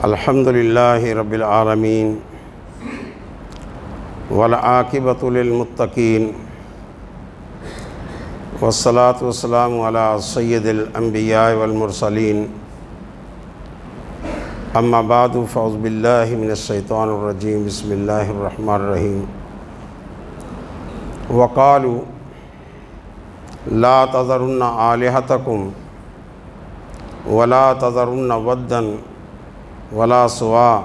الحمد للہ رب العالمین والعاقبۃ للمتقین والصلاة والسلام علی سید الانبیاء والمرسلین اما بعد فاعوذ باللہ من الشیطان الرجیم بسم اللہ الرحمن الرحیم وقالوا لا تذرن آلہتکم ولا تذرن ودا ولا سواع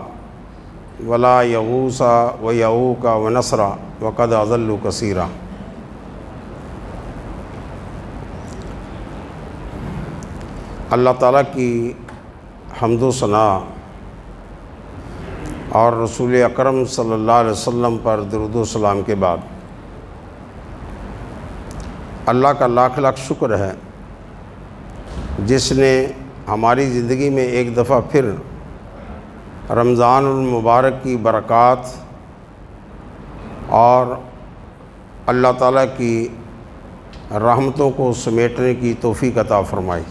ولا یغوث ویعوق ونسرا وقد اضلوا کثیرا۔ اللہ تعالیٰ کی حمد و ثنا اور رسول اکرم صلی اللہ علیہ وسلم پر درود و سلام کے بعد اللہ کا لاکھ لاکھ شکر ہے جس نے ہماری زندگی میں ایک دفعہ پھر رمضان المبارک کی برکات اور اللہ تعالیٰ کی رحمتوں کو سمیٹنے کی توفیق عطا فرمائی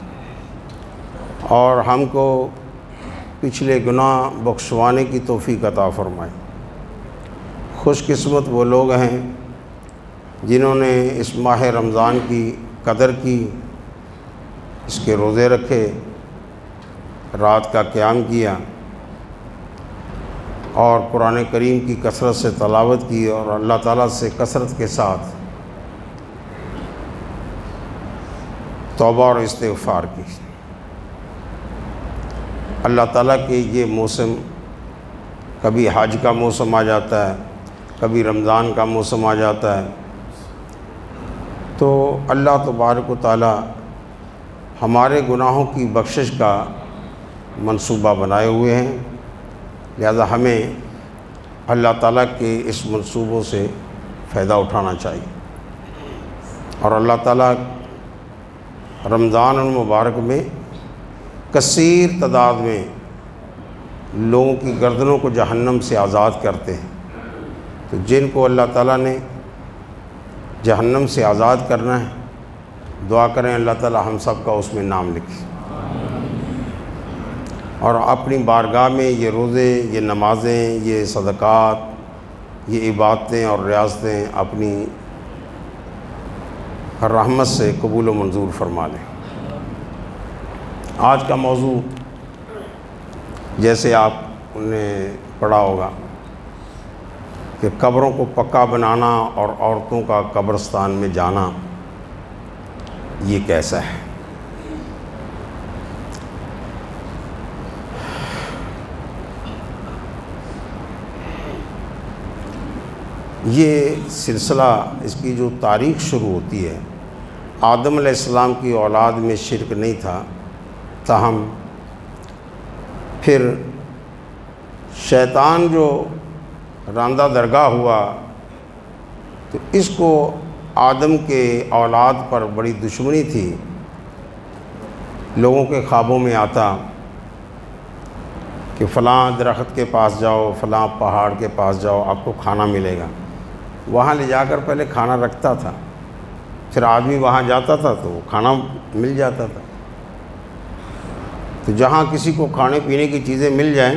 اور ہم کو پچھلے گناہ بخشوانے کی توفیق عطا فرمائی۔ خوش قسمت وہ لوگ ہیں جنہوں نے اس ماہ رمضان کی قدر کی، اس کے روزے رکھے، رات کا قیام کیا اور قرآن کریم کی کثرت سے تلاوت کی اور اللہ تعالیٰ سے کثرت کے ساتھ توبہ اور استغفار کی۔ اللہ تعالیٰ کے یہ موسم، کبھی حج کا موسم آ جاتا ہے، کبھی رمضان کا موسم آ جاتا ہے، تو اللہ تبارک و تعالیٰ ہمارے گناہوں کی بخشش کا منصوبہ بنائے ہوئے ہیں، لہذا ہمیں اللہ تعالیٰ کے اس منصوبوں سے فائدہ اٹھانا چاہیے۔ اور اللہ تعالیٰ رمضان المبارک میں کثیر تعداد میں لوگوں کی گردنوں کو جہنم سے آزاد کرتے ہیں، تو جن کو اللہ تعالیٰ نے جہنم سے آزاد کرنا ہے، دعا کریں اللہ تعالیٰ ہم سب کا اس میں نام لکھے اور اپنی بارگاہ میں یہ روزے، یہ نمازیں، یہ صدقات، یہ عبادتیں اور ریاضتیں اپنی رحمت سے قبول و منظور فرما لیں۔ آج کا موضوع جیسے آپ نے پڑھا ہوگا کہ قبروں کو پکا بنانا اور عورتوں کا قبرستان میں جانا یہ کیسا ہے۔ یہ سلسلہ، اس کی جو تاریخ شروع ہوتی ہے، آدم علیہ السلام کی اولاد میں شرک نہیں تھا، تاہم پھر شیطان جو راندہ درگاہ ہوا تو اس کو آدم کے اولاد پر بڑی دشمنی تھی۔ لوگوں کے خوابوں میں آتا کہ فلاں درخت کے پاس جاؤ، فلاں پہاڑ کے پاس جاؤ، آپ کو کھانا ملے گا۔ وہاں لے جا کر پہلے کھانا رکھتا تھا، پھر آدمی وہاں جاتا تھا تو کھانا مل جاتا تھا۔ تو جہاں کسی کو کھانے پینے کی چیزیں مل جائیں،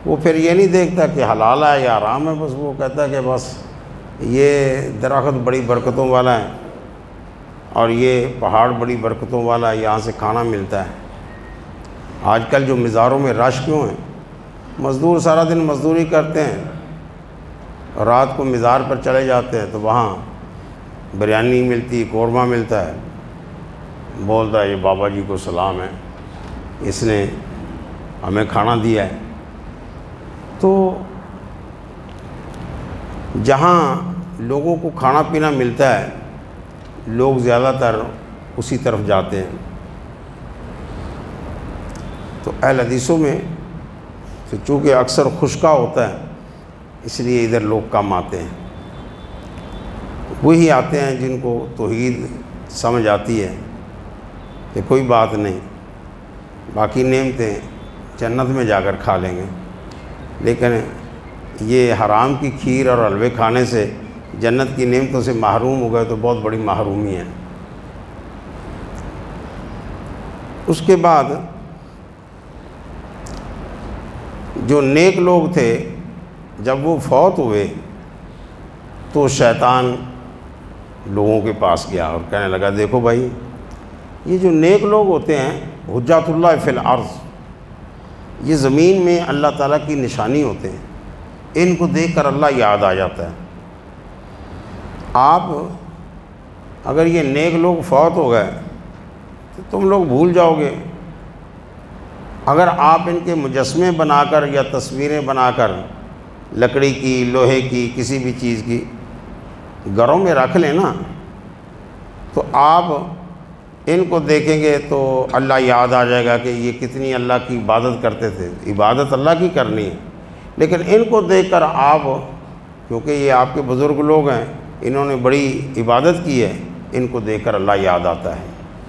وہ پھر یہ نہیں دیکھتا کہ حلال ہے یا حرام ہے، بس وہ کہتا ہے کہ بس یہ درخت بڑی برکتوں والا ہے اور یہ پہاڑ بڑی برکتوں والا ہے، یہاں سے کھانا ملتا ہے۔ آج کل جو مزاروں میں رش کیوں ہیں؟ مزدور سارا دن مزدوری کرتے ہیں، رات کو مزار پر چلے جاتے ہیں تو وہاں بریانی ملتی، قورمہ ملتا ہے، بولتا ہے یہ بابا جی کو سلام ہے، اس نے ہمیں کھانا دیا ہے۔ تو جہاں لوگوں کو کھانا پینا ملتا ہے، لوگ زیادہ تر اسی طرف جاتے ہیں۔ تو اہل حدیثوں میں تو چونکہ اکثر خشکا ہوتا ہے، اس لیے ادھر لوگ کم آتے ہیں۔ وہی آتے ہیں جن کو توحید سمجھ آتی ہے کہ کوئی بات نہیں، باقی نعمتیں جنت میں جا کر کھا لیں گے، لیکن یہ حرام کی کھیر اور حلوے کھانے سے جنت کی نعمتوں سے محروم ہو گئے تو بہت بڑی محرومی ہے۔ اس کے بعد جو نیک لوگ تھے جب وہ فوت ہوئے تو شیطان لوگوں کے پاس گیا اور کہنے لگا دیکھو بھائی یہ جو نیک لوگ ہوتے ہیں حجت اللہ فی الارض، یہ زمین میں اللہ تعالیٰ کی نشانی ہوتے ہیں، ان کو دیکھ کر اللہ یاد آ جاتا ہے۔ آپ اگر یہ نیک لوگ فوت ہو گئے تو تم لوگ بھول جاؤ گے۔ اگر آپ ان کے مجسمے بنا کر یا تصویریں بنا کر لکڑی کی، لوہے کی، کسی بھی چیز کی گھروں میں رکھ لیں نا، تو آپ ان کو دیکھیں گے تو اللہ یاد آ جائے گا کہ یہ کتنی اللہ کی عبادت کرتے تھے۔ عبادت اللہ کی کرنی ہے، لیکن ان کو دیکھ کر آپ، کیونکہ یہ آپ کے بزرگ لوگ ہیں، انہوں نے بڑی عبادت کی ہے، ان کو دیکھ کر اللہ یاد آتا ہے،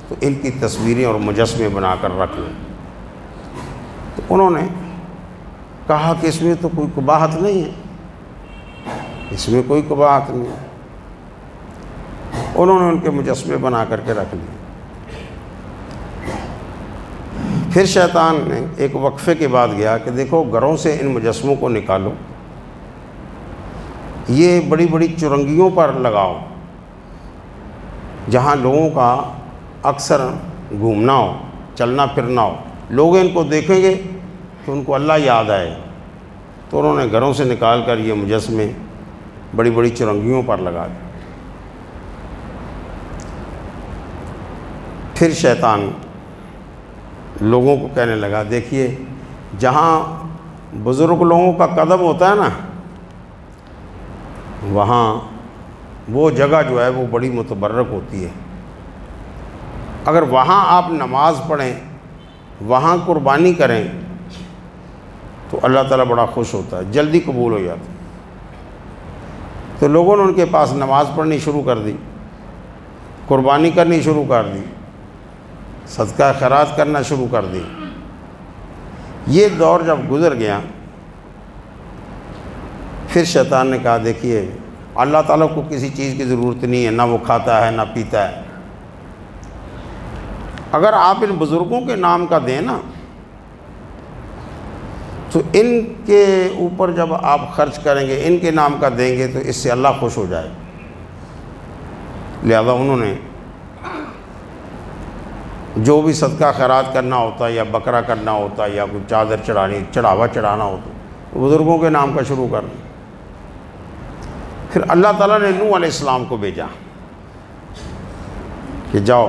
تو ان کی تصویریں اور مجسمے بنا کر رکھ لیں۔ تو انہوں نے کہا کہ اس میں تو کوئی قباحت نہیں ہے، اس میں کوئی قباحت نہیں ہے۔ انہوں نے ان کے مجسمے بنا کر کے رکھ لیے۔ پھر شیطان نے ایک وقفے کے بعد گیا کہ دیکھو گھروں سے ان مجسموں کو نکالو، یہ بڑی بڑی چرنگیوں پر لگاؤ جہاں لوگوں کا اکثر گھومنا ہو، چلنا پھرنا ہو، لوگ ان کو دیکھیں گے تو ان کو اللہ یاد آئے۔ تو انہوں نے گھروں سے نکال کر یہ مجسمے بڑی بڑی چرنگیوں پر لگا دیے۔ پھر شیطان لوگوں کو کہنے لگا دیکھیے جہاں بزرگ لوگوں کا قدم ہوتا ہے نا، وہاں وہ جگہ جو ہے وہ بڑی متبرک ہوتی ہے۔ اگر وہاں آپ نماز پڑھیں، وہاں قربانی کریں تو اللہ تعالیٰ بڑا خوش ہوتا ہے، جلدی قبول ہو جاتا ہے۔ تو لوگوں نے ان کے پاس نماز پڑھنی شروع کر دی، قربانی کرنی شروع کر دی، صدقہ خیرات کرنا شروع کر دی۔ یہ دور جب گزر گیا، پھر شیطان نے کہا دیکھیے اللہ تعالیٰ کو کسی چیز کی ضرورت نہیں ہے، نہ وہ کھاتا ہے نہ پیتا ہے۔ اگر آپ ان بزرگوں کے نام کا دیں نا تو ان کے اوپر جب آپ خرچ کریں گے، ان کے نام کا دیں گے تو اس سے اللہ خوش ہو جائے۔ لہذا انہوں نے جو بھی صدقہ خیرات کرنا ہوتا ہے یا بکرا کرنا ہوتا ہے یا کوئی چادر چڑھاوا چڑھانا ہوتا ہے، بزرگوں کے نام کا شروع کر دیا۔ پھر اللہ تعالیٰ نے نوح علیہ السلام کو بھیجا کہ جاؤ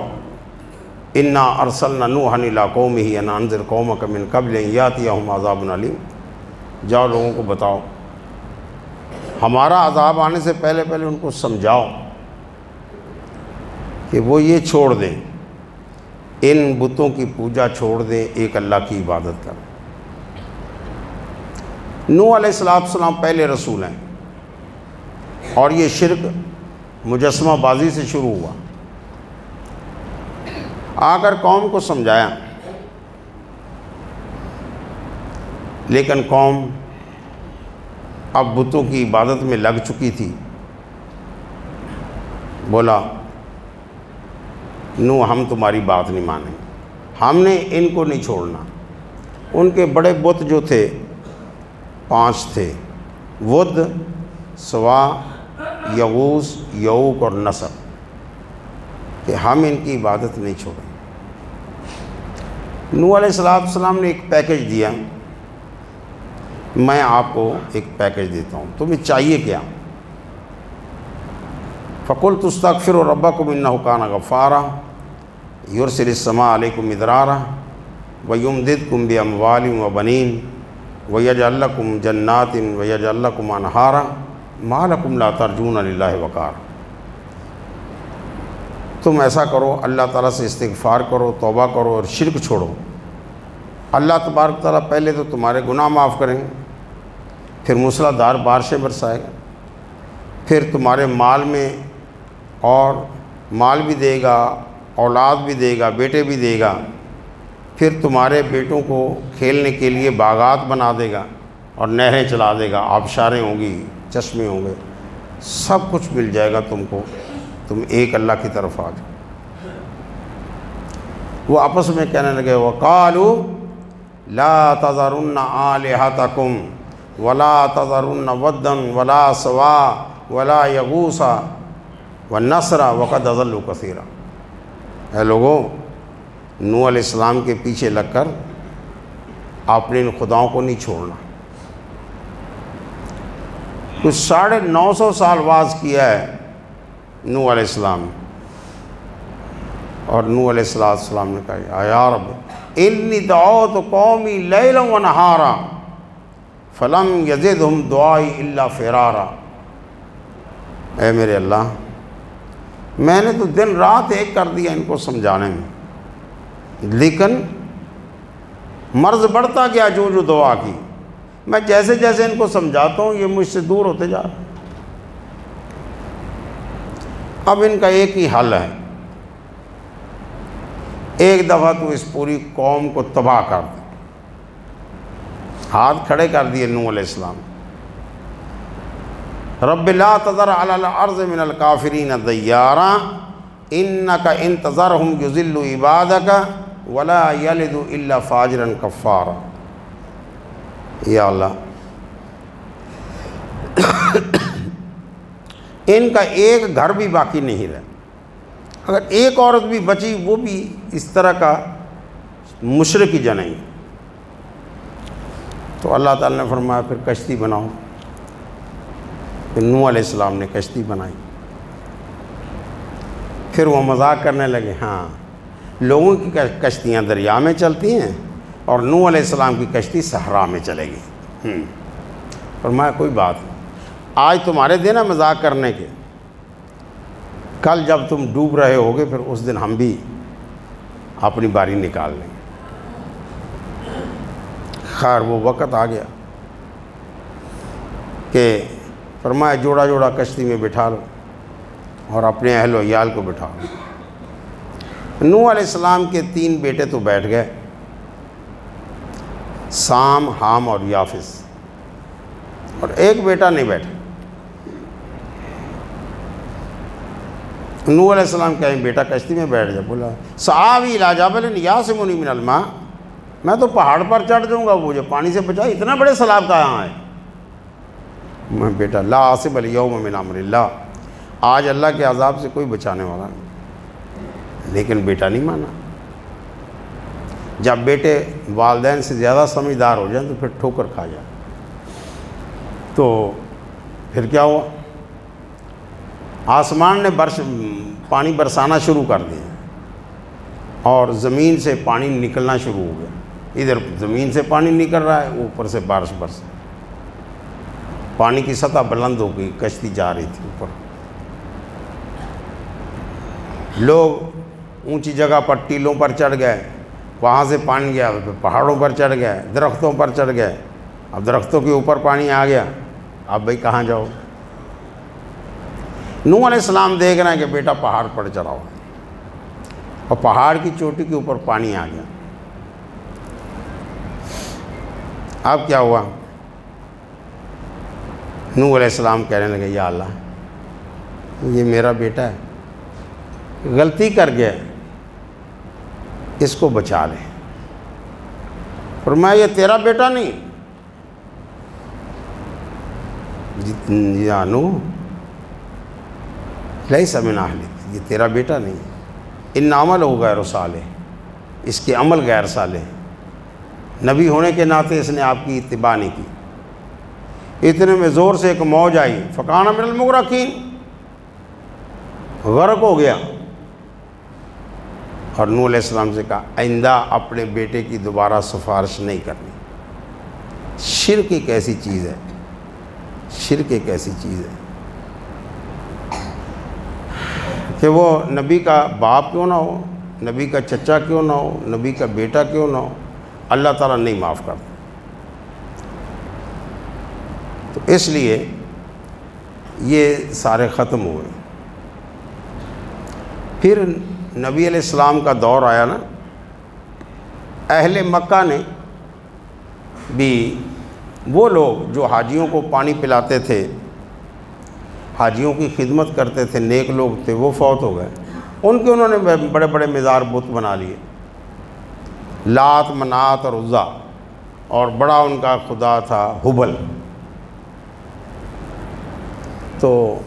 انا ارسلنا نوحا الی قومہ ان انذر قومک من قبل ان یاتیہم عذاب علیم، جاؤ لوگوں کو بتاؤ، ہمارا عذاب آنے سے پہلے ان کو سمجھاؤ کہ وہ یہ چھوڑ دیں، ان بتوں کی پوجا چھوڑ دیں، ایک اللہ کی عبادت کریں۔ نوح علیہ السلام پہلے رسول ہیں، اور یہ شرک مجسمہ بازی سے شروع ہوا۔ آ کر قوم کو سمجھایا، لیکن قوم اب بتوں کی عبادت میں لگ چکی تھی۔ بولا نوح ہم تمہاری بات نہیں مانیں، ہم نے ان کو نہیں چھوڑنا۔ ان کے بڑے بت جو تھے 5 تھے، ود، سوا، یغوث، یعوق اور نصر، کہ ہم ان کی عبادت نہیں چھوڑیں۔ نوح علیہ السلام نے ایک پیکج دیا، میں آپ کو ایک پیکج دیتا ہوں، تمہیں چاہیے کیا؟ فَقُلْتُ اسْتَغْفِرُوا رَبَّكُمْ إِنَّهُ كَانَ غَفَّارًا يُرْسِلِ السَّمَاءَ عَلَيْكُمْ مِدْرَارًا وَيُمْدِدْكُمْ بِأَمْوَالٍ وَبَنِينَ وَيَجْعَلْ لَكُمْ جَنَّاتٍ وَيَجْعَلْ لَكُمْ أَنْهَارًا مَا لَكُمْ لَا تَرْجُونَ لِلَّهِ وَقَارًا۔ تم ایسا کرو، اللہ تعالیٰ سے استغفار کرو، توبہ کرو اور شرک چھوڑو، اللہ تبارک تعالیٰ پہلے تو تمہارے گناہ معاف کریں گے، پھر موسلادھار بارشیں برسائے گا، پھر تمہارے مال میں اور مال بھی دے گا، اولاد بھی دے گا، بیٹے بھی دے گا، پھر تمہارے بیٹوں کو کھیلنے کے لیے باغات بنا دے گا اور نہریں چلا دے گا، آبشاریں ہوں گی، چشمے ہوں گے، سب کچھ مل جائے گا تم کو، تم ایک اللہ کی طرف آ جاؤ۔ وہ آپس میں کہنے لگے وَقَالُوا لا تذرن آلہتکم ولا تذرن ودن ولا سوا ولا یغوث والنصر وقد اضلوا کثیرا۔ اے لوگوں، نوح علیہ السلام کے پیچھے لگ کر اپنے ان خداؤں کو نہیں چھوڑنا۔ کچھ 950 سال واز کیا ہے نوح علیہ السلام، اور نوح علیہ السلام نے کہا یا رب انی دعوت قومی لیلا و نہارا فلم یزدہم دعائی الا فرارا۔ اے میرے اللہ، میں نے تو دن رات ایک کر دیا ان کو سمجھانے میں، لیکن مرض بڑھتا گیا جو دعا کی۔ میں جیسے جیسے ان کو سمجھاتا ہوں یہ مجھ سے دور ہوتے جا رہے۔ اب ان کا ایک ہی حل ہے، ایک دفعہ تو اس پوری قوم کو تباہ کر دے۔ ہاتھ کھڑے کر دیے نوح علیہ السلام، رب لا تذر علی الارض من الکافرین دیارا انک ان تذرہم یضلوا عبادک ولا یلدوا الا فاجرا کفارا۔ یا اللہ، ان کا ایک گھر بھی باقی نہیں رہا، اگر ایک عورت بھی بچی وہ بھی اس طرح کا مشرکی جنئی۔ تو اللہ تعالیٰ نے فرمایا پھر کشتی بناؤ۔ پھر نوح علیہ السلام نے کشتی بنائی۔ پھر وہ مذاق کرنے لگے، ہاں لوگوں کی کشتیاں دریا میں چلتی ہیں اور نوح علیہ السلام کی کشتی صحرا میں چلے گی۔ فرمایا کوئی بات نہیں، آج تمہارے دن ہے مذاق کرنے کے، کل جب تم ڈوب رہے ہوگے پھر اس دن ہم بھی اپنی باری نکال لیں گے۔ خیر وہ وقت آ گیا کہ فرمایا جوڑا جوڑا کشتی میں بٹھا لو اور اپنے اہل و عیال کو بٹھا لو۔ نوح علیہ السلام کے 3 بیٹے تو بیٹھ گئے، سام، حام اور یافس، اور ایک بیٹا نہیں بیٹھا۔ نوح علیہ السلام کہیں بیٹا کشتی میں بیٹھ جا، بولا سآوی الی جبل یعصمنی من الماء، میں تو پہاڑ پر چڑھ جاؤں گا، وہ جو پانی سے بچا۔ اتنا بڑے سیلاب کہاں ہے؟ میں بیٹا لا عاصم الیوم من امر اللہ، آج اللہ کے عذاب سے کوئی بچانے والا نہیں۔ لیکن بیٹا نہیں مانا۔ جب بیٹے والدین سے زیادہ سمجھدار ہو جائیں تو پھر ٹھوکر کھا جائیں۔ تو پھر کیا ہوا؟ آسمان نے پانی برسانا شروع کر دیا اور زمین سے پانی نکلنا شروع ہو گیا۔ ادھر زمین سے پانی نکل رہا ہے، اوپر سے بارش برس، پانی کی سطح بلند ہو گئی، کشتی جا رہی تھی اوپر۔ لوگ اونچی جگہ پر ٹیلوں پر چڑھ گئے، وہاں سے پانی گیا تو پھر پہاڑوں پر چڑھ گئے، درختوں پر چڑھ گئے۔ اب درختوں کے اوپر پانی آ گیا، اب بھائی کہاں جاؤ؟ نوح علیہ السلام دیکھ رہے ہیں کہ بیٹا پہاڑ پر چڑھا ہوا اور پہاڑ کی چوٹی کے اوپر پانی آ گیا۔ اب کیا ہوا؟ نوح علیہ السلام کہنے لگے یا اللہ یہ میرا بیٹا ہے، غلطی کر گیا، اس کو بچا لے۔ فرمایا یہ تیرا بیٹا نہیں؟ یا نوح لیس من اہلک، یہ تیرا بیٹا نہیں، ان عملہ غیر صالح، اس کے عمل غیر صالح، نبی ہونے کے ناطے اس نے آپ کی اتباع نہیں کی۔ اتنے میں زور سے ایک موج آئی، فکان من المغرقین، غرق ہو گیا۔ اور نوح علیہ السلام سے کہا آئندہ اپنے بیٹے کی دوبارہ سفارش نہیں کرنی۔ شرک ایک ایسی چیز ہے، شرک ایک ایسی چیز ہے کہ وہ نبی کا باپ کیوں نہ ہو، نبی کا چچا کیوں نہ ہو، نبی کا بیٹا کیوں نہ ہو، اللہ تعالیٰ نہیں معاف کرتا۔ تو اس لیے یہ سارے ختم ہوئے۔ پھر نبی علیہ السلام کا دور آیا نا، اہل مکہ نے بھی، وہ لوگ جو حاجیوں کو پانی پلاتے تھے، حاجیوں کی خدمت کرتے تھے، نیک لوگ تھے، وہ فوت ہو گئے۔ ان کے انہوں نے بڑے بڑے مزار بت بنا لیے، لات، منات اور عزا، اور بڑا ان کا خدا تھا ہبل۔ تو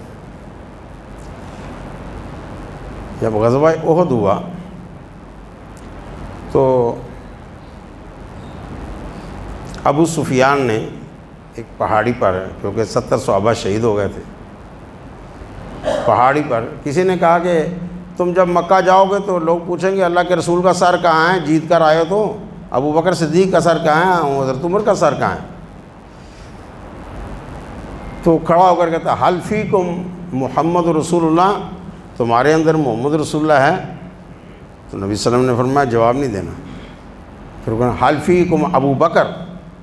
جب غزوہ احد ہوا تو ابو سفیان نے ایک پہاڑی پر، کیونکہ 70 صحابہ شہید ہو گئے تھے، پہاڑی پر کسی نے کہا کہ تم جب مکہ جاؤ گے تو لوگ پوچھیں گے اللہ کے رسول کا سر کہاں ہے، جیت کر آئے تو ابو بکر صدیق کا سر کہاں ہے، حضرت عمر کا سر کہاں ہے؟ تو کھڑا ہو کر کہتا حل فیکم محمد رسول اللہ، تمہارے اندر محمد رسول اللہ ہے؟ تو نبی صلی اللہ علیہ وسلم نے فرمایا جواب نہیں دینا۔ پھر کہا حل فیکم ابو بکر،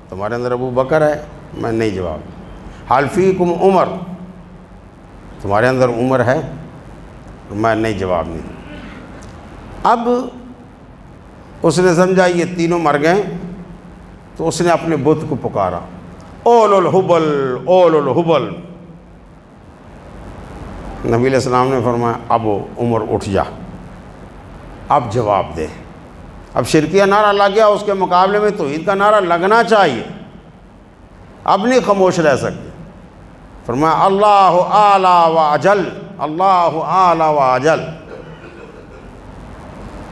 تمہارے اندر ابو بکر ہے؟ میں نہیں جواب۔ حل فیکم عمر، تمہارے اندر عمر ہے؟ میں نہیں جواب نہیں دوں۔ اب اس نے سمجھا یہ تینوں مر گئے، تو اس نے اپنے بت کو پکارا، اول الحبل اول الحبل۔ نبی علیہ السلام نے فرمایا اب عمر اٹھ جا، اب جواب دے۔ اب شرکیہ نعرہ لگ گیا، اس کے مقابلے میں توحید کا نعرہ لگنا چاہیے، اب نہیں خاموش رہ سکتے۔ فرمایا اللہ اعلی و اجل، اللہ اعلی و اجل۔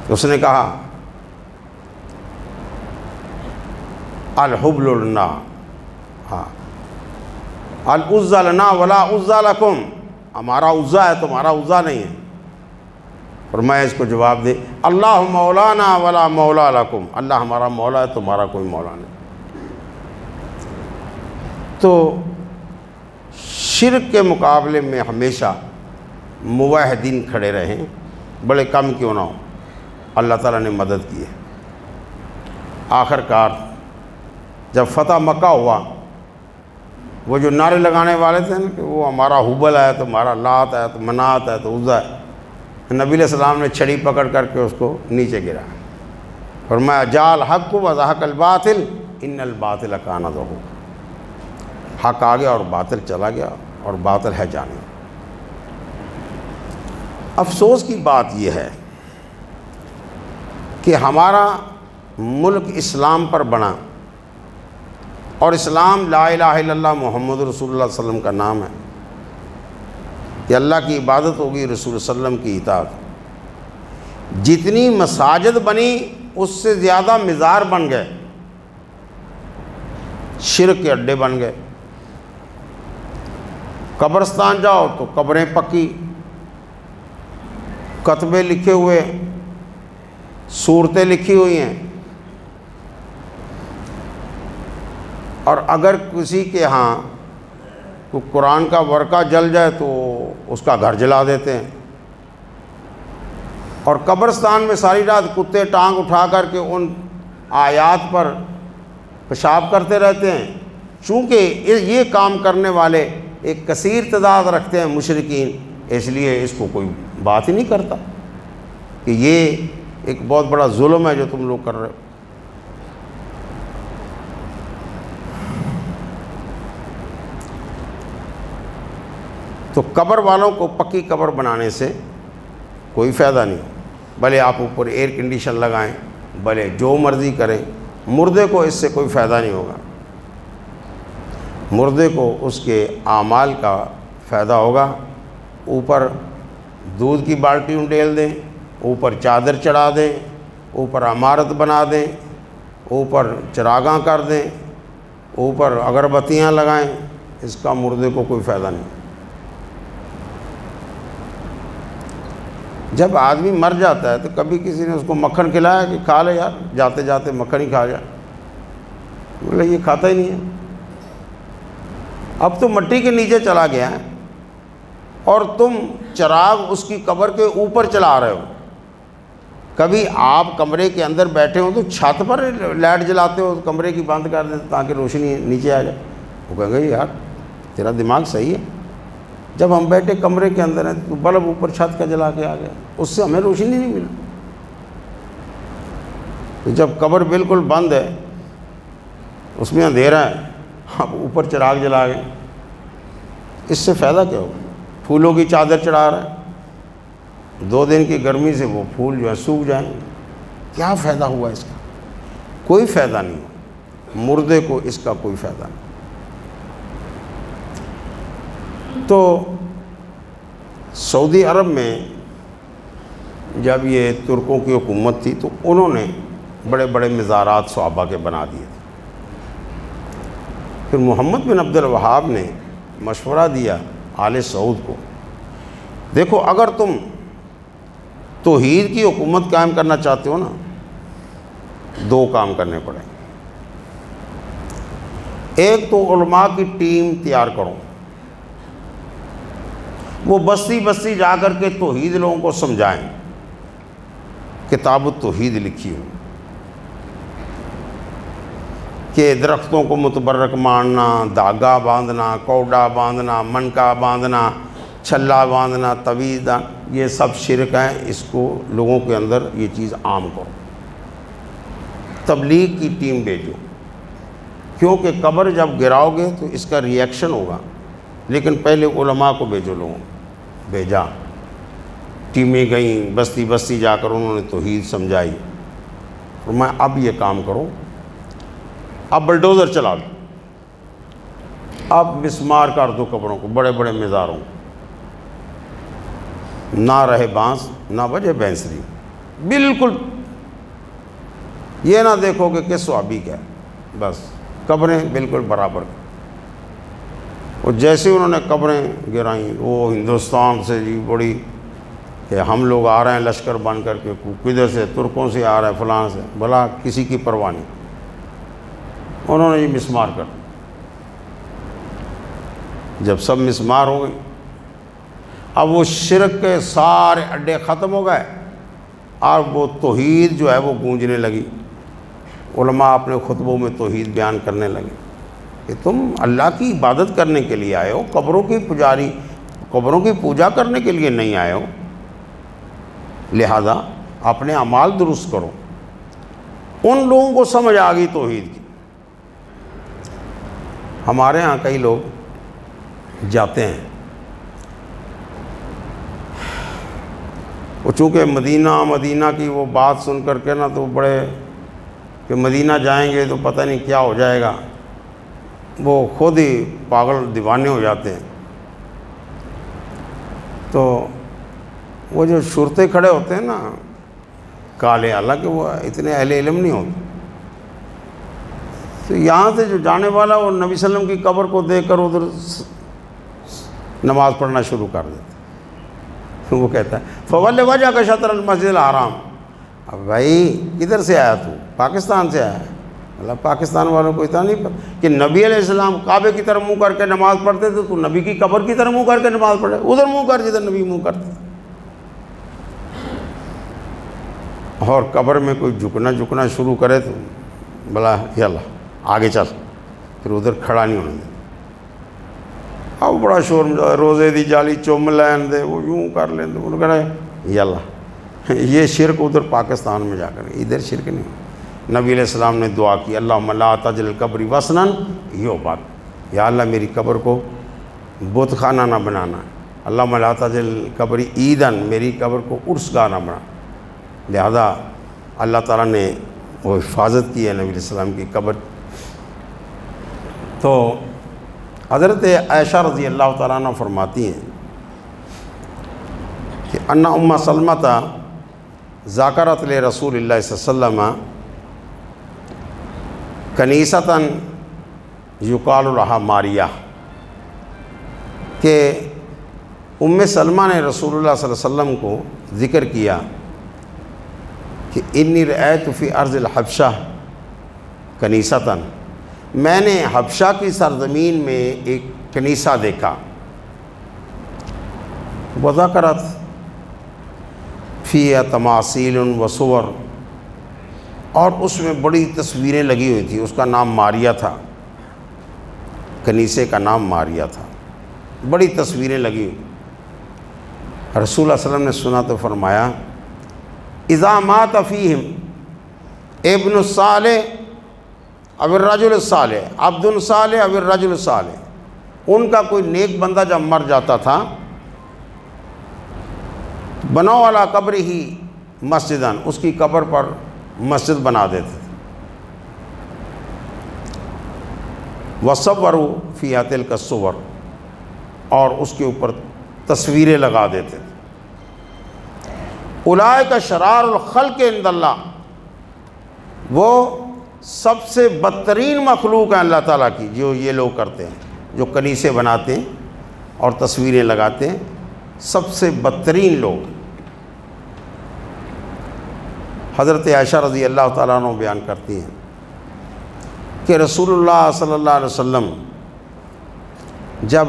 اس نے کہا الحبل لنا، ہاں العزى لنا ولا عزى لكم، ہمارا عزا ہے تمہارا عزا نہیں ہے۔ فرمایا اس کو جواب دے اللہ مولانا ولا مولا لکم، اللہ ہمارا مولا ہے تمہارا کوئی مولا نہیں۔ تو شرک کے مقابلے میں ہمیشہ موحدین کھڑے رہیں، بڑے کم کیوں نہ ہو، اللہ تعالیٰ نے مدد کی ہے۔ آخر کار جب فتح مکہ ہوا، وہ جو نعرے لگانے والے تھے نا کہ وہ ہمارا حبل ہے، تمہارا لات ہے، تو منات ہے، تو عزا ہے، نبی علیہ السلام نے چھڑی پکڑ کر کے اس کو نیچے گرا۔ فرمایا جاء الحق وزهق الباطل ان الباطل کان زہوقا، حق آ گیا اور باطل چلا گیا، اور باطل ہے جانے۔ افسوس کی بات یہ ہے کہ ہمارا ملک اسلام پر بنا، اور اسلام لا الہ الا اللہ محمد رسول اللہ صلی اللہ علیہ وسلم کا نام ہے، کہ اللہ کی عبادت ہوگی، رسول صلی اللہ علیہ وسلم کی اطاعت۔ جتنی مساجد بنی اس سے زیادہ مزار بن گئے، شرک کے اڈے بن گئے۔ قبرستان جاؤ تو قبریں پکی، کتبے لکھے ہوئے، صورتیں لکھی ہوئی ہیں، اور اگر کسی کے ہاں تو قرآن کا ورقہ جل جائے تو اس کا گھر جلا دیتے ہیں، اور قبرستان میں ساری رات کتے ٹانگ اٹھا کر کے ان آیات پر پیشاب کرتے رہتے ہیں۔ چونکہ یہ کام کرنے والے ایک کثیر تعداد رکھتے ہیں مشرکین، اس لیے اس کو کوئی بات ہی نہیں کرتا کہ یہ ایک بہت بڑا ظلم ہے جو تم لوگ کر رہے ہو۔ تو قبر والوں کو پکی قبر بنانے سے کوئی فائدہ نہیں، بھلے آپ اوپر ایئر کنڈیشن لگائیں، بھلے جو مرضی کریں، مردے کو اس سے کوئی فائدہ نہیں ہوگا۔ مردے کو اس کے اعمال کا فائدہ ہوگا۔ اوپر دودھ کی بالٹی انڈیل دیں، اوپر چادر چڑھا دیں، اوپر عمارت بنا دیں، اوپر چراغاں کر دیں، اوپر اگربتیاں لگائیں، اس کا مردے کو کوئی فائدہ نہیں۔ جب آدمی مر جاتا ہے تو کبھی کسی نے اس کو مکھن کھلایا کہ کھا لے یار، جاتے جاتے مکھن ہی کھا جائے، بولے یہ کھاتا ہی نہیں ہے۔ اب تو مٹی کے نیچے چلا گیا ہے، اور تم چراغ اس کی قبر کے اوپر چلا رہے ہو۔ کبھی آپ کمرے کے اندر بیٹھے ہو تو چھت پر لائٹ جلاتے ہو، کمرے کی بند کر دیتے تاکہ روشنی نیچے آ جائے۔ وہ کہیں گے یار تیرا دماغ صحیح ہے، جب ہم بیٹھے کمرے کے اندر ہیں تو بلب اوپر چھت کا جلا کے آ گیا، اس سے ہمیں روشنی نہیں ملی۔ تو جب قبر بالکل بند ہے، اس میں اندھیرا ہے، آپ اوپر چراغ جلا گئے، اس سے فائدہ کیا ہوگا؟ پھولوں کی چادر چڑھا رہا ہے، 2 دن کی گرمی سے وہ پھول جو ہے سوکھ جائیں گے، کیا فائدہ ہوا اس کا؟ کوئی فائدہ نہیں ہوا۔ مردے کو اس کا کوئی فائدہ نہیں۔ تو سعودی عرب میں جب یہ ترکوں کی حکومت تھی تو انہوں نے بڑے بڑے مزارات صحابہ کے بنا دیے تھے۔ پھر محمد بن عبد الوہاب نے مشورہ دیا آل سعود کو، دیکھو اگر تم توحید کی حکومت قائم کرنا چاہتے ہو نا، دو کام کرنے پڑیں۔ ایک تو علماء کی ٹیم تیار کرو، وہ بستی بستی جا کر کے توحید لوگوں کو سمجھائیں، کتاب التوحید لکھی ہو کہ درختوں کو متبرک ماننا، دھاگا باندھنا، کوڈا باندھنا، منکا باندھنا، چھلا باندھنا، تویز، یہ سب شرک ہیں، اس کو لوگوں کے اندر یہ چیز عام کرو۔ تبلیغ کی ٹیم بھیجو، کیونکہ قبر جب گراؤ گے تو اس کا ری ایکشن ہوگا، لیکن پہلے علماء کو بھیجو، لوگوں بھیجا، ٹیمیں گئیں بستی بستی جا کر انہوں نے توحید سمجھائی۔ فرمایا اب یہ کام کرو، اب بلڈوزر چلا دو، اب مسمار کر دو قبروں کو، بڑے بڑے مزاروں، نہ رہے بانس نہ بجے بینسری، بالکل یہ نہ دیکھو کہ کس صحابی کا ہے، بس قبریں بالکل برابر۔ اور جیسے انہوں نے قبریں گرائیں، وہ ہندوستان سے جی بڑی کہ ہم لوگ آ رہے ہیں لشکر بن کر کے، کدھر سے، ترکوں سے آ رہے ہیں، فلاں سے، بھلا کسی کی پرواہ نہیں، انہوں نے یہ مسمار کر دیا۔ جب سب مسمار ہو گئے، اب وہ شرک کے سارے اڈے ختم ہو گئے اور وہ توحید جو ہے وہ گونجنے لگی۔ علماء اپنے خطبوں میں توحید بیان کرنے لگے کہ تم اللہ کی عبادت کرنے کے لیے آئے ہو، قبروں کی پوجا کرنے کے لیے نہیں آئے ہو، لہذا اپنے اعمال درست کرو۔ ان لوگوں کو سمجھ آ گئی توحید کی۔ ہمارے ہاں کئی لوگ جاتے ہیں، وہ چونکہ مدینہ کی وہ بات سن کر کے نا تو بڑے کہ مدینہ جائیں گے تو پتہ نہیں کیا ہو جائے گا، وہ خود ہی پاگل دیوانے ہو جاتے ہیں۔ تو وہ جو شرطے کھڑے ہوتے ہیں نا کالے، حالانکہ وہ اتنے اہل علم نہیں ہوتے، تو یہاں سے جو جانے والا وہ نبی صلی اللہ علیہ وسلم کی قبر کو دیکھ کر ادھر نماز پڑھنا شروع کر دیتا، وہ کہتا ہے فول وجہ کا شطر المسجد الحرام۔ اب بھائی کدھر سے آیا تو؟ پاکستان سے آیا ہے۔ اللہ پاکستان والوں کو اتنا نہیں پتا کہ نبی علیہ السلام کعبے کی طرف منہ کر کے نماز پڑھتے تھے، تو نبی کی قبر کی طرف منہ کر کے نماز پڑھے، ادھر منہ کر جدھر نبی منہ کرتے تھے۔ اور قبر میں کوئی جھکنا شروع کرے تو بلا یاللہ آگے چل، پھر ادھر کھڑا نہیں ہونے دے۔ اب بڑا شور روزے دی جالی چوم لین دے، وہ یوں کر لیں دے، انہوں نے کہا یاللہ یہ شرک ادھر پاکستان میں جا کر، ادھر شرک نہیں۔ نبی علیہ السلام نے دعا کی اللہم لا تجعل قبری وثنا یعبد، یا اللہ میری قبر کو بت خانہ نہ بنانا، اللہم لا تجعل قبری عیدن، میری قبر کو عرس گاہ نہ بنا۔ لہذا اللہ تعالیٰ نے وہ حفاظت کی ہے نبی علیہ السلام کی قبر۔ تو حضرت عائشہ رضی اللہ تعالیٰ عنہ فرماتی ہیں کہ ان ام سلمۃ ذاکرت لرسول اللہ صلی اللہ علیہ وسلم کنیستاً یقال لہا ماریہ، کہ ام سلمہ نے رسول اللہ صلی اللہ علیہ وسلم کو ذکر کیا کہ انی رأیت فی ارض الحبشہ کنیستاً، میں نے حبشہ کی سرزمین میں ایک کنیسہ دیکھا، وذکرت فی تماثیل و صور، اور اس میں بڑی تصویریں لگی ہوئی تھیں، اس کا نام ماریہ تھا، کنیسے کا نام ماریہ تھا، بڑی تصویریں لگی ہوئی۔ رسول اللہ صلی اللہ علیہ وسلم نے سنا تو فرمایا اذا مات فیہم ابن الصالح او الرجل الصالح، عبد الصالح او الرجل الصالح، ان کا کوئی نیک بندہ جب مر جاتا تھا بنو علی قبر ہی مسجدن، اس کی قبر پر مسجد بنا دیتے تھے۔ وصوروا فیہا تلک الصور، اور اس کے اوپر تصویریں لگا دیتے تھے۔ اولئک شرار الخلق عند اللہ، وہ سب سے بدترین مخلوق ہیں اللہ تعالیٰ کی جو یہ لوگ کرتے ہیں، جو کنیسے بناتے ہیں اور تصویریں لگاتے ہیں، سب سے بدترین لوگ۔ حضرت عائشہ رضی اللہ تعالیٰ عنہ بیان کرتی ہیں کہ رسول اللہ صلی اللہ علیہ وسلم جب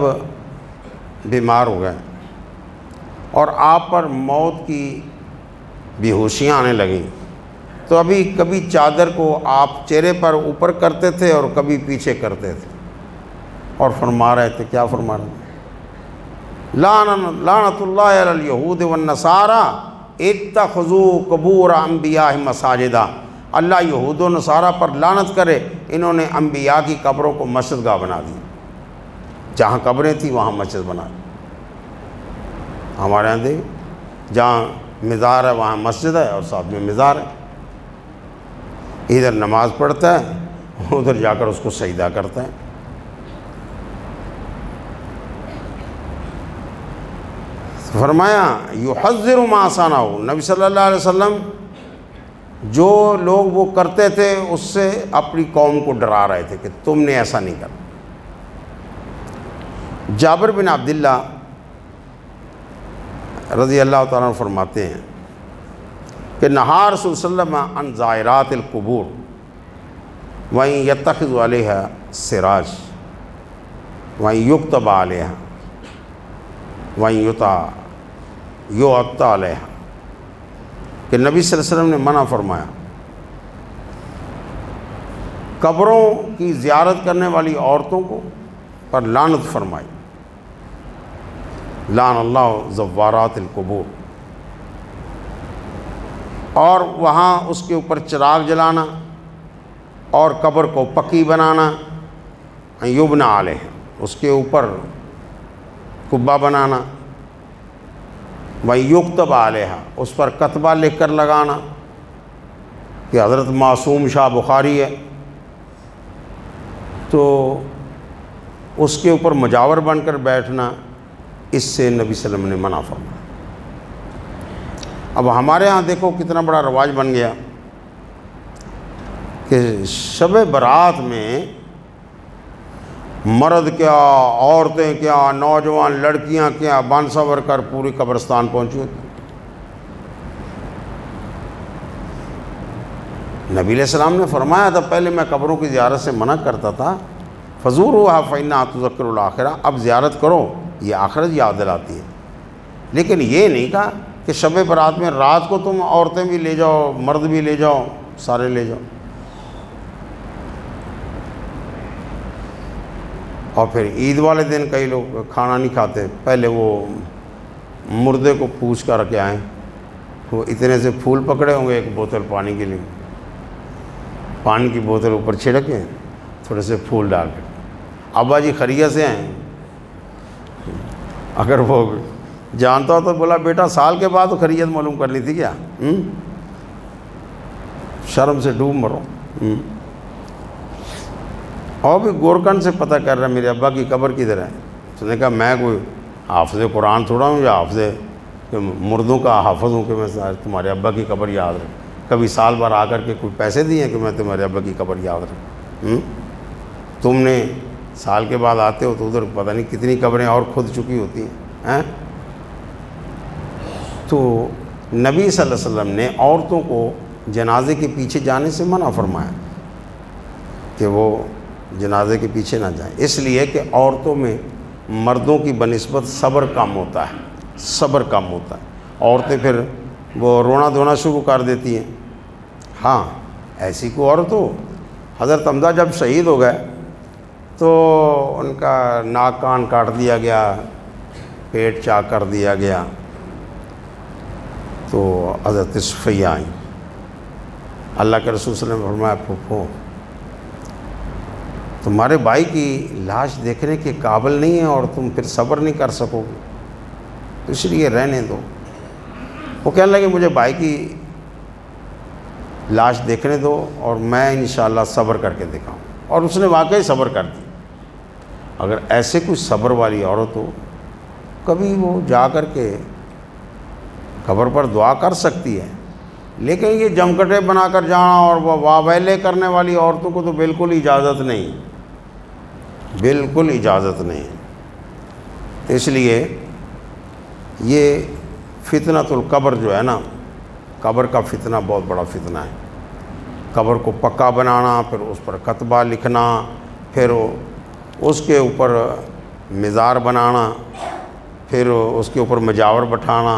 بیمار ہو گئے اور آپ پر موت کی بے ہوشیاں آنے لگیں، تو ابھی کبھی چادر کو آپ چہرے پر اوپر کرتے تھے اور کبھی پیچھے کرتے تھے، اور فرما رہے تھے، کیا فرما رہے تھے؟ لعنت اللہ علی الیہود والنصارى اتخذوا قبور انبیاء مساجدا، اللہ یہود و نصارہ پر لعنت کرے، انہوں نے انبیاء کی قبروں کو مسجد گاہ بنا دی، جہاں قبریں تھیں وہاں مسجد بنا دی۔ ہمارے یہاں دیکھ، جہاں مزار ہے وہاں مسجد ہے اور ساتھ میں مزار ہے، ادھر نماز پڑھتا ہے ادھر جا کر اس کو سجدہ کرتا ہے۔ فرمایا یحذر ما صنعوا، نبی صلی اللہ علیہ وسلم جو لوگ وہ کرتے تھے اس سے اپنی قوم کو ڈرا رہے تھے کہ تم نے ایسا نہیں کرنا۔ جابر بن عبداللہ رضی اللہ تعالیٰ عنہ فرماتے ہیں کہ نہا رسول صلی اللہ علیہ وسلم عن زائرات القبور وَإِن يَتَّخِذُ عَلَيْهَا سِرَاجٌ وَإِن يُكْتَبَ عَلَيْهَا وَإِن يُعَطَّ عَلَيْهَا، کہ نبی صلی اللہ علیہ وسلم نے منع فرمایا قبروں کی زیارت کرنے والی عورتوں کو پر لعنت فرمائی، لعن اللہ زوارات القبور، اور وہاں اس کے اوپر چراغ جلانا اور قبر کو پکی بنانا، یبنى علیہ، اس کے اوپر قبہ بنانا، وَيُكْتَبَ عَلَيْهَا، اس پر کتبہ لکھ کر لگانا کہ حضرت معصوم شاہ بخاری ہے، تو اس کے اوپر مجاور بن کر بیٹھنا، اس سے نبی صلی اللہ علیہ وسلم نے منع فرمایا۔ اب ہمارے ہاں دیکھو کتنا بڑا رواج بن گیا کہ شب برات میں مرد کیا، عورتیں کیا، نوجوان لڑکیاں کیا، بن سور کر پوری قبرستان پہنچی ہوتی۔ نبی علیہ السلام نے فرمایا تھا پہلے میں قبروں کی زیارت سے منع کرتا تھا، فزوروها فإنها تذکر الآخرہ، اب زیارت کرو یہ آخرت یاد دلاتی ہے، لیکن یہ نہیں کہا کہ شب برات میں رات کو تم عورتیں بھی لے جاؤ، مرد بھی لے جاؤ، سارے لے جاؤ۔ اور پھر عید والے دن کئی لوگ کھانا نہیں کھاتے، پہلے وہ مردے کو پوچھ کر کے آئیں، وہ اتنے سے پھول پکڑے ہوں گے ایک بوتل پانی کے لیے، پانی کی بوتل اوپر چھڑکیں، تھوڑے سے پھول ڈال کے، ابا جی خیریت سے آئیں، اگر وہ جانتا ہو تو بولا بیٹا سال کے بعد تو خیریت معلوم کرنی تھی کیا، شرم سے ڈوب مرو۔ اور بھی گورکن سے پتہ کر رہا ہے میرے ابا کی قبر کدھر ہے، اس نے کہا میں کوئی حافظ قرآن تھوڑا ہوں یا حافظ مردوں کا حافظ ہوں کہ میں تمہارے ابا کی قبر یاد رکھوں، کبھی سال بھر آ کر کے کوئی پیسے دیے ہیں کہ میں تمہارے ابا کی قبر یاد رکھوں؟ تم نے سال کے بعد آتے ہو تو ادھر پتہ نہیں کتنی قبریں اور کھد چکی ہوتی ہیں۔ تو نبی صلی اللہ علیہ وسلم نے عورتوں کو جنازے کے پیچھے جانے سے منع فرمایا کہ وہ جنازے کے پیچھے نہ جائیں، اس لیے کہ عورتوں میں مردوں کی بنسبت صبر کم ہوتا ہے، صبر کم ہوتا ہے، عورتیں پھر وہ رونا دھونا شروع کر دیتی ہیں۔ ہاں ایسی کوئی عورت ہو، حضرت حمزہ جب شہید ہو گئے تو ان کا ناک کان کاٹ دیا گیا، پیٹ چاک کر دیا گیا، تو حضرت صفیہ آئیں، اللہ کے رسول صلی اللہ علیہ وسلم نے فرمایا پھوپھو تمہارے بھائی کی لاش دیکھنے کے قابل نہیں ہے اور تم پھر صبر نہیں کر سکو گے، تو اس لیے رہنے دو۔ وہ کہنے لگے مجھے بھائی کی لاش دیکھنے دو اور میں انشاءاللہ صبر کر کے دکھاؤں، اور اس نے واقعی صبر کر دی۔ اگر ایسے کوئی صبر والی عورت ہو کبھی وہ جا کر کے قبر پر دعا کر سکتی ہے، لیکن یہ جمکٹے بنا کر جانا اور وہ واویلے کرنے والی عورتوں کو تو بالکل اجازت نہیں، بالکل اجازت نہیں۔ تو اس لیے یہ فتنۃ القبر جو ہے نا، قبر کا فتنہ بہت بڑا فتنہ ہے۔ قبر کو پکا بنانا، پھر اس پر کتبہ لکھنا، پھر اس کے اوپر مزار بنانا، پھر اس کے اوپر مجاور بٹھانا،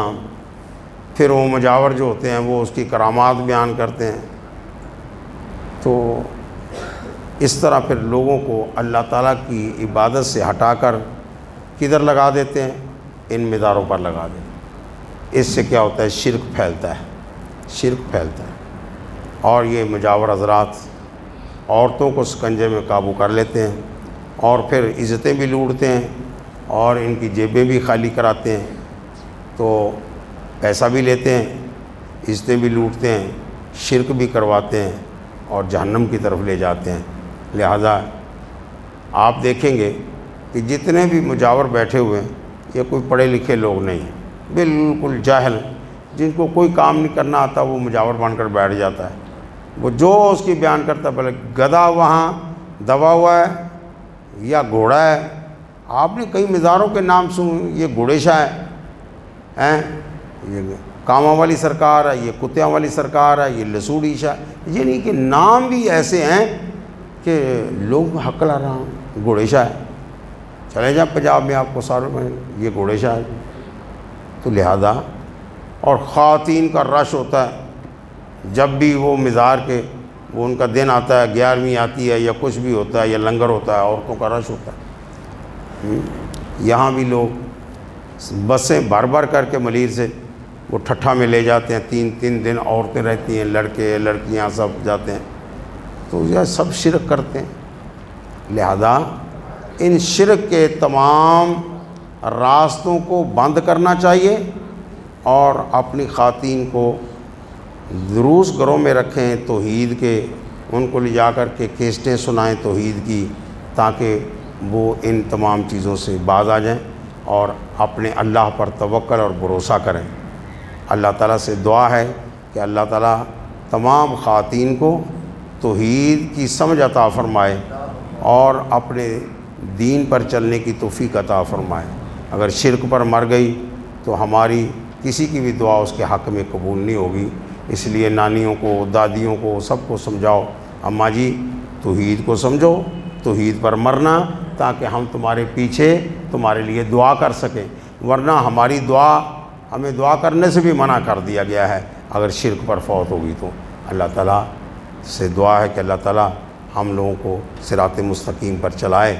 پھر وہ مجاور جو ہوتے ہیں وہ اس کی کرامات بیان کرتے ہیں۔ تو اس طرح پھر لوگوں کو اللہ تعالیٰ کی عبادت سے ہٹا کر کدھر لگا دیتے ہیں؟ ان مزاروں پر لگا دیتے ہیں۔ اس سے کیا ہوتا ہے؟ شرک پھیلتا ہے، شرک پھیلتا ہے، اور یہ مجاور حضرات عورتوں کو سکنجے میں قابو کر لیتے ہیں، اور پھر عزتیں بھی لوٹتے ہیں اور ان کی جیبیں بھی خالی کراتے ہیں، تو پیسہ بھی لیتے ہیں، عزتیں بھی لوٹتے ہیں، شرک بھی کرواتے ہیں اور جہنم کی طرف لے جاتے ہیں۔ لہذا آپ دیکھیں گے کہ جتنے بھی مجاور بیٹھے ہوئے ہیں یہ کوئی پڑھے لکھے لوگ نہیں ہیں، بالکل جاہل، جن کو کوئی کام نہیں کرنا آتا وہ مجاور بن کر بیٹھ جاتا ہے۔ وہ جو اس کی بیان کرتا ہے، پہلے گدھا وہاں دبا ہوا ہے یا گھوڑا ہے۔ آپ نے کئی مزاروں کے نام سن، یہ گھوڑے شاہ ہے، یہ کاماں والی سرکار ہے، یہ کتیاں والی سرکار ہے، یہ لسوڑی شاہ، یعنی کہ نام بھی ایسے ہیں کہ لوگ حق لا رہا ہوں گھوڑے شاہ ہے۔ چلے جائیں پنجاب میں آپ کو سارے میں یہ گھوڑے شاہ ہے۔ تو لہذا اور خواتین کا رش ہوتا ہے، جب بھی وہ مزار کے وہ ان کا دن آتا ہے، 11ویں آتی ہے یا کچھ بھی ہوتا ہے یا لنگر ہوتا ہے، عورتوں کا رش ہوتا ہے۔ یہاں بھی لوگ بسیں بھر بھر کر کے ملیر سے وہ ٹھٹھا میں لے جاتے ہیں، 3 دن عورتیں رہتی ہیں، لڑکے لڑکیاں سب جاتے ہیں، تو یہ سب شرک کرتے ہیں۔ لہذا ان شرک کے تمام راستوں کو بند کرنا چاہیے اور اپنی خواتین کو دروس گھروں میں رکھیں توحید کے، ان کو لے جا کر کے کیسٹیں سنائیں توحید کی، تاکہ وہ ان تمام چیزوں سے باز آ جائیں اور اپنے اللہ پر توکل اور بھروسہ کریں۔ اللہ تعالیٰ سے دعا ہے کہ اللہ تعالیٰ تمام خواتین کو توحید کی سمجھ عطا فرمائے اور اپنے دین پر چلنے کی توفیق عطا فرمائے۔ اگر شرک پر مر گئی تو ہماری کسی کی بھی دعا اس کے حق میں قبول نہیں ہوگی۔ اس لیے نانیوں کو، دادیوں کو، سب کو سمجھاؤ، اماں جی توحید کو سمجھو، توحید پر مرنا، تاکہ ہم تمہارے پیچھے تمہارے لیے دعا کر سکیں، ورنہ ہماری دعا، ہمیں دعا کرنے سے بھی منع کر دیا گیا ہے اگر شرک پر فوت ہوگی تو۔ اللہ تعالیٰ سے دعا ہے کہ اللہ تعالیٰ ہم لوگوں کو صراط مستقیم پر چلائے۔